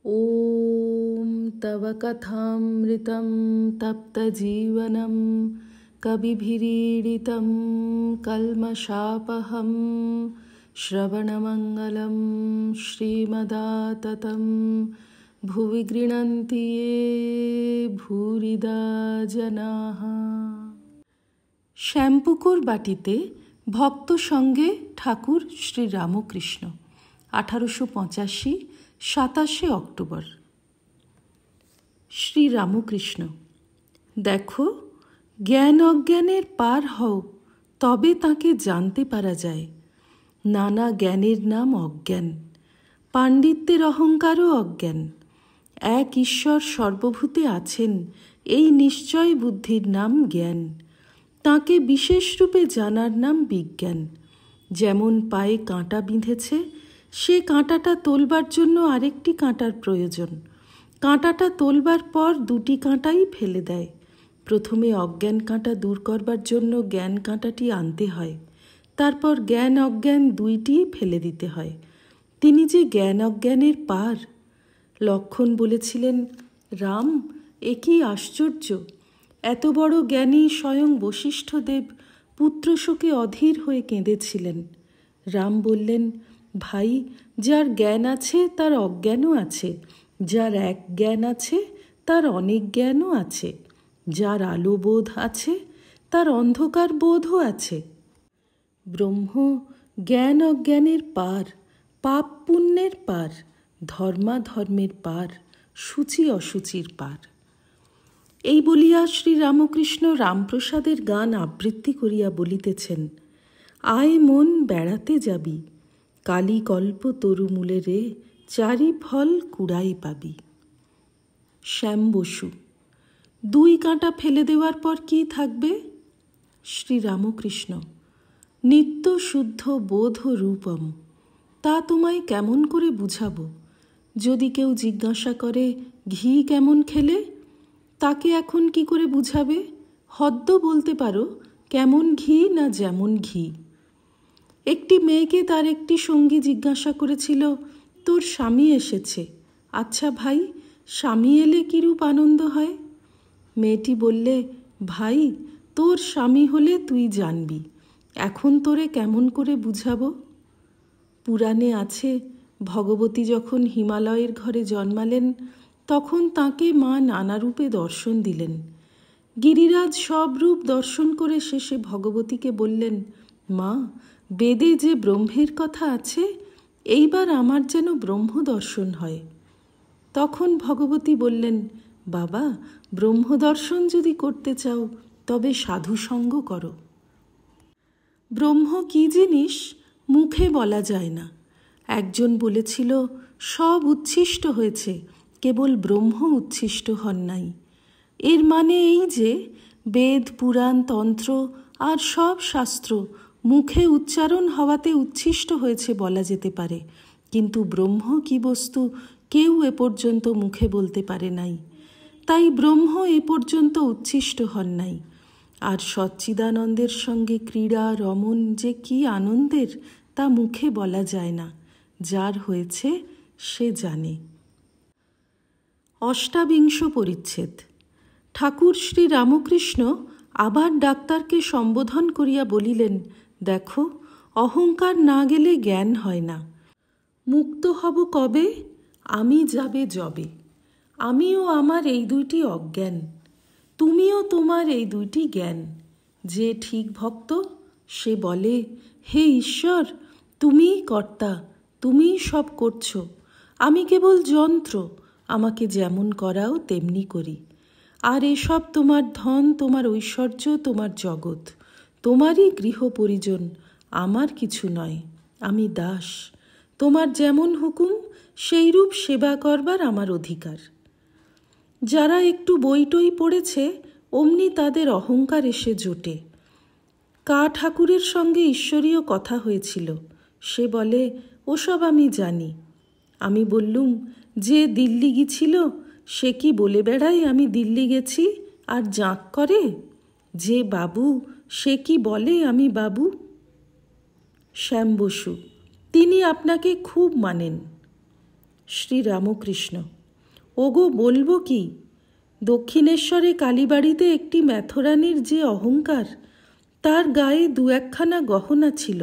ॐ तव कथामृतं तप्तजीवनं कविभिरीडितं कल्मषापहं श्रवणमङ्गलं श्रीमदाततं भुवि गृह्णन्ति ये भूरिदा जनाः। শ্যামপুকুর বাটিতে ভক্ত সঙ্গে ঠাকুর শ্রী রামকৃষ্ণ 1885 27 অক্টোবর। শ্রী রামকৃষ্ণ, দেখো, জ্ঞান অজ্ঞানের পার হও, তবে তাকে জানতে পারা যায়। নানা জ্ঞানের নাম অজ্ঞান, পাণ্ডিত্যের অহংকারও অজ্ঞান। এক ঈশ্বর সর্বভূতে আছেন, এই নিশ্চয় বুদ্ধির নাম জ্ঞান। তাকে বিশেষ রূপে জানার নাম বিজ্ঞান। যেমন পায়ে কাঁটা বিঁধেছে, সে কাঁটাটা তোলবার জন্য আরেকটি কাঁটার প্রয়োজন। কাঁটাটা তোলবার পর দুটি কাঁটাই ফেলে দেয়। প্রথমে অজ্ঞান কাঁটা দূর করবার জন্য জ্ঞান কাঁটাটি আনতে হয়, তারপর জ্ঞান অজ্ঞান দুইটিই ফেলে দিতে হয়। তিনি যে জ্ঞান অজ্ঞানের পার। লক্ষণ বলেছিলেন, রাম, এ কি আশ্চর্য! এত বড় জ্ঞানী স্বয়ং বশিষ্ঠদেব পুত্রশোকে অধীর হয়ে কেঁদেছিলেন। রাম বললেন, ভাই, যার জ্ঞান আছে তার অজ্ঞানও আছে, যার এক জ্ঞান আছে তার অনেক জ্ঞানও আছে, যার আলো বোধ আছে তার অন্ধকার বোধও আছে। ব্রহ্ম জ্ঞান অজ্ঞানের পার, পাপ পুণ্যের পার, ধর্মাধর্মের পার, সূচি অসুচির পার। এই বলিয়া শ্রী রামকৃষ্ণ রামপ্রসাদের গান আবৃত্তি করিয়া বলিতেছেন, আয় মন বেড়াতে যাবি, কালী কল্প তরুমূলে রে, চারি ফল কুড়াই পাবি। শ্যাম বসু, দুই কাঁটা ফেলে দেওয়ার পর কি থাকবে? শ্রী রামকৃষ্ণ, নিত্য শুদ্ধ বোধ রূপম। তা তোমায় কেমন করে বুঝাবো? যদি কেউ জিজ্ঞাসা করে ঘি কেমন খেলে, তাকে এখন কি করে বুঝাবে? হদ্দ বলতে পারো, কেমন ঘি না যেমন ঘি। একটি মেয়েকে তার একটি সঙ্গী জিজ্ঞাসা করেছিল, তোর স্বামী এসেছে, আচ্ছা ভাই, স্বামী এলে কিরূপ আনন্দ হয়? মেয়েটি বললে, ভাই, তোর স্বামী হলে তুই জানবি, এখন তোরে কেমন করে বুঝাবো? পুরাণে আছে, ভগবতী যখন হিমালয়ের ঘরে জন্মালেন, তখন তাকে মা নানা রূপে দর্শন দিলেন। গিরিরাজ সব রূপ দর্শন করে শেষে ভগবতীকে বললেন, মা, বেদে যে ব্রহ্মের কথা আছে, এইবার আমার যেন ব্রহ্ম দর্শন হয়। তখন ভগবতী বললেন, বাবা, ব্রহ্ম দর্শন যদি করতে চাও তবে সাধু সঙ্গ করো। ব্রহ্ম কি জিনিস মুখে বলা যায় না। একজন বলেছিল, সব উচ্ছিষ্ট হয়েছে, কেবল ব্রহ্ম উচ্ছিষ্ট হন নাই। এর মানে এই যে বেদ, পুরাণ, তন্ত্র আর সব শাস্ত্র মুখে উচ্চারণ হওয়াতে উচ্ছিষ্ট হয়েছে বলা যেতে পারে, কিন্তু ব্রহ্ম কি বস্তু কেউ এ পর্যন্ত মুখে বলতে পারে নাই। তাই ব্রহ্ম এ পর্যন্ত উচ্ছিষ্ট হন নাই। আর সচ্চিদানন্দের সঙ্গে ক্রীড়া রমণ যে কি আনন্দের, তা মুখে বলা যায় না। যার হয়েছে সে জানে। অষ্টাবিংশ পরিচ্ছেদ। ঠাকুর শ্রী রামকৃষ্ণ আবার ডাক্তারকে সম্বোধন করিয়া বলিলেন, দেখো, অহংকার না গেলে জ্ঞান হয় না। মুক্ত হব কবে? আমি যাবে যবে। আমিও আমার এই দুইটি অজ্ঞান, তুমিও তোমার এই দুইটি জ্ঞান। যে ঠিক ভক্ত সে বলে, হে ঈশ্বর, তুমিই কর্তা, তুমিই সব করছো, আমি কেবল যন্ত্র, আমাকে যেমন করাও তেমনি করি। আর এসব তোমার ধন, তোমার ঐশ্বর্য, তোমার জগৎ, তোমারই গৃহ পরিজন, আমার কিছু নয়। আমি দাস, তোমার যেমন হুকুম সেইরূপ সেবা করবার আমার অধিকার। যারা একটু বইটই পড়েছে, অমনি তাদের অহংকার এসে জোটে। ঠাকুরের সঙ্গে ঈশ্বরীয় কথা হয়েছিল। সে বলে, ওসব আমি জানি। আমি বললুম, যে দিল্লি গিয়েছিল সে কি বলে বেড়ায় আমি দিল্লি গেছি আর জাঁক করে? যে বাবু সে কি বলে আমি বাবু? শ্যাম বসু, তিনি আপনাকে খুব মানেন। শ্রীরামকৃষ্ণ: ওগো বলবো কি, দক্ষিণেশ্বরে কালীবাড়িতে একটি ম্যাথরানির যে অহংকার, তার গায়ে দু একখানা গহনা ছিল।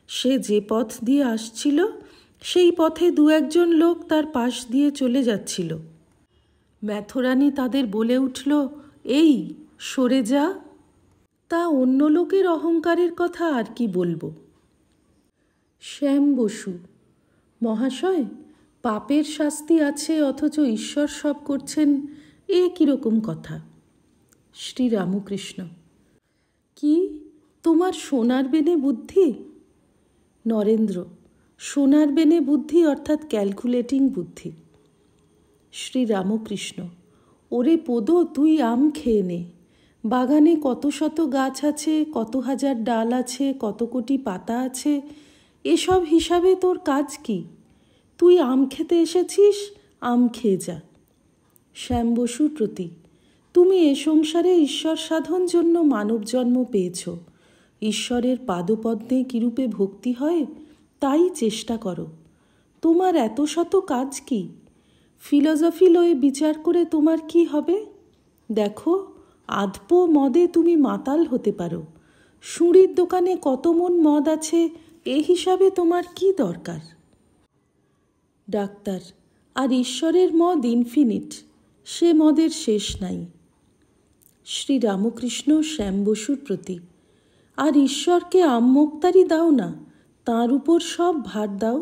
সে যে পথ দিয়ে আসছিল সেই পথে দু একজন লোক তার পাশ দিয়ে চলে যাচ্ছিল। ম্যাথরানি তাদের বলে উঠল, এই সরে যা। তা অন্য লোকের অহংকারের কথা আর কি বলবো। শ্যাম বসু: মহাশয়, পাপের শাস্তি আছে অথচ ঈশ্বর সব করছেন, এ কীরকম কথা? শ্রীরামকৃষ্ণ: কি তোমার সোনার বেনে বুদ্ধি? নরেন্দ্র: সোনার বেনে বুদ্ধি অর্থাৎ ক্যালকুলেটিং বুদ্ধি। শ্রীরামকৃষ্ণ: ওরে পোদ, তুই আম খেয়ে নে। বাগানে কত শত গাছ আছে, কত হাজার ডাল আছে, কত কোটি পাতা আছে, এসব হিসাবে তোর কাজ কি? তুই আম খেতে এসেছিস, আম খেয়ে যা। শ্যাম বসুর প্রতি: তুমি এ সংসারে ঈশ্বর সাধন জন্য মানব জন্ম পেয়েছ। ঈশ্বরের পাদপদ্মে কিরূপে ভক্তি হয় তাই চেষ্টা করো। তোমার এত শত কাজ কি? ফিলসফি লয়ে বিচার করে তোমার কি হবে? দেখো, আধপো মদে তুমি মাতাল হতে পারো। সুঁড়ির দোকানে কত মন মদ আছে এ হিসাবে তোমার কি দরকার? ডাক্তার: আর ঈশ্বরের মদ ইনফিনিট, সে মদের শেষ নাই। শ্রীরামকৃষ্ণ শ্যাম বসুর প্রতি: আর ঈশ্বরকে আম্মোক্তারি দাও না, তাঁর উপর সব ভার দাও।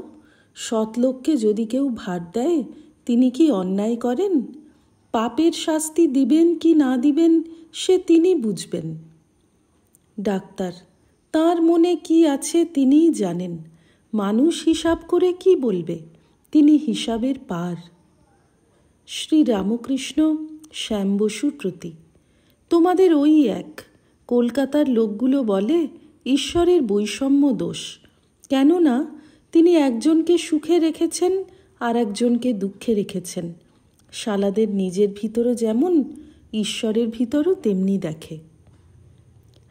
সৎলোককে যদি কেউ ভার দেয়, তিনি কি অন্যায় করেন? পাপের শাস্তি দিবেন কি না দিবেন সে তিনি বুঝবেন। ডাক্তার: তাঁর মনে কি আছে তিনিই জানেন। মানুষ হিসাব করে কি বলবে? তিনি হিসাবের পার। শ্রীরামকৃষ্ণ শ্যাম বসুর প্রতি: তোমাদের ওই এক কলকাতার লোকগুলো বলে ঈশ্বরের বৈষম্য দোষ, কেননা তিনি একজনকে সুখে রেখেছেন আর একজনকে দুঃখে রেখেছেন। শালাদের নিজের ভিতরও যেমন, ঈশ্বরের ভিতরও তেমনি দেখে।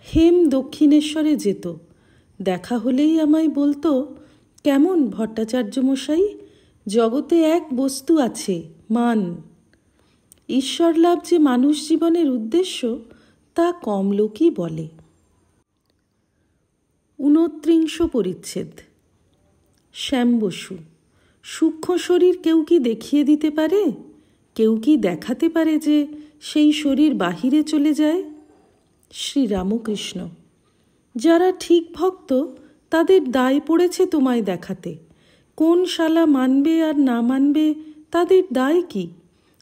হেম দক্ষিণেশ্বরে যেত, দেখা হলেই আমায় বলতো, কেমন ভট্টাচার্য মশাই, জগতে এক বস্তু আছে, মান। ঈশ্বর লাভ যে মানুষ জীবনের উদ্দেশ্য তা কম লোকই বলে। 29 পরিচ্ছেদ। শ্যাম বসু: সূক্ষ্ম শরীর কেউ কি দেখিয়ে দিতে পারে? কেউ কি দেখাতে পারে যে সেই শরীর বাহিরে চলে যায়? শ্রীরামকৃষ্ণ: যারা ঠিক ভক্ত তাদের দায় পড়েছে তোমায় দেখাতে। কোন শালা মানবে আর না মানবে তাদের দায় কি?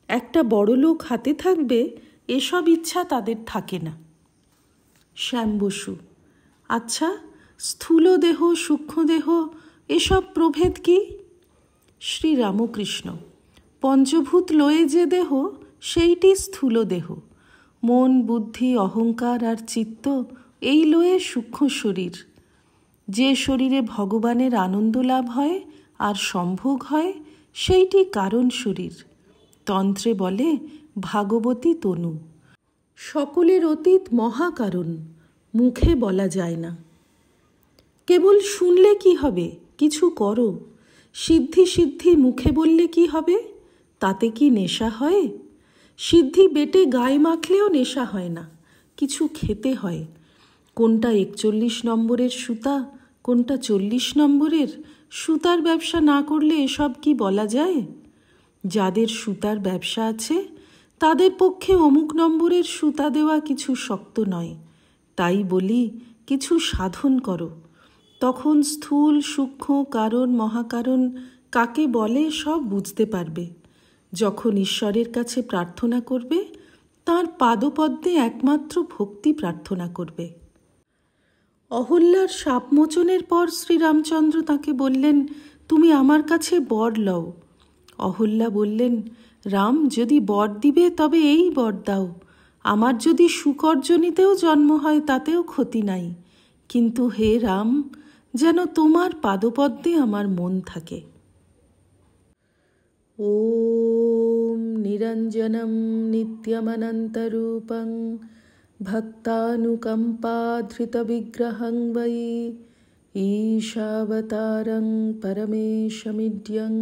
একটা বড় লোক হাতে থাকবে, এসব ইচ্ছা তাদের থাকে না। শ্যাম বসু: আচ্ছা, স্থূল দেহ সূক্ষ্ম দেহ এসব প্রভেদ কি? শ্রীরামকৃষ্ণ: পঞ্চভূত লয়ে যে দেহ সেইটি স্থূল দেহ। মন, বুদ্ধি, অহংকার আর চিত্ত এই লয়ে সূক্ষ্ম শরীর। যে শরীরে ভগবানের আনন্দ লাভ হয় আর সম্ভোগ হয় সেইটি কারণ শরীর। তন্ত্রে বলে ভাগবতী তনু। সকলের অতীত মহাকারণ, মুখে বলা যায় না। কেবল শুনলে কি হবে? কিছু করো। সিদ্ধি সিদ্ধি মুখে বললে কি হবে? তাতে কি নেশা হয়? সিদ্ধি বেটে গায়ে মাখলেও নেশা হয় না, কিছু খেতে হয়। কোনটা 41 নম্বরের সুতা, কোনটা 40 নম্বরের? সুতার ব্যবসা না করলে এসব কি বলা যায়? যাদের সুতার ব্যবসা আছে তাদের পক্ষে অমুক নম্বরের সুতা দেওয়া কিছু শক্ত নয়। তাই বলি, কিছু সাধন করো, তখন স্থূল সূক্ষ্ম কারণ মহাকারণ কাকে বলে সব বুঝতে পারবে। যখন ঈশ্বরের কাছে প্রার্থনা করবে, তাঁর পাদপদ্মে একমাত্র ভক্তি প্রার্থনা করবে। অহল্যার শাপমোচনের পর শ্রীরামচন্দ্র তাকে বললেন, তুমি আমার কাছে বর লও। অহল্যা বললেন, রাম, যদি বর দিবে তবে এই বর দাও। আমার যদি সুকর্জনীতেও জন্ম হয় তাতেও ক্ষতি নাই, কিন্তু হে রাম, যেন তোমার পাদপদ্মে আমার মন থাকে। ওম নিরঞ্জনম নিত্যমনন্তরূপং ভক্তানুকম্পাধৃতবিগ্রহং বৈ ঈশাবতারং পরমেশমিড্যং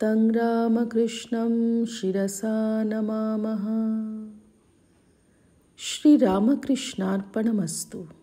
तं रामकृष्णं शिरसा नमामः। श्रीरामकृष्णार्पणमस्तु।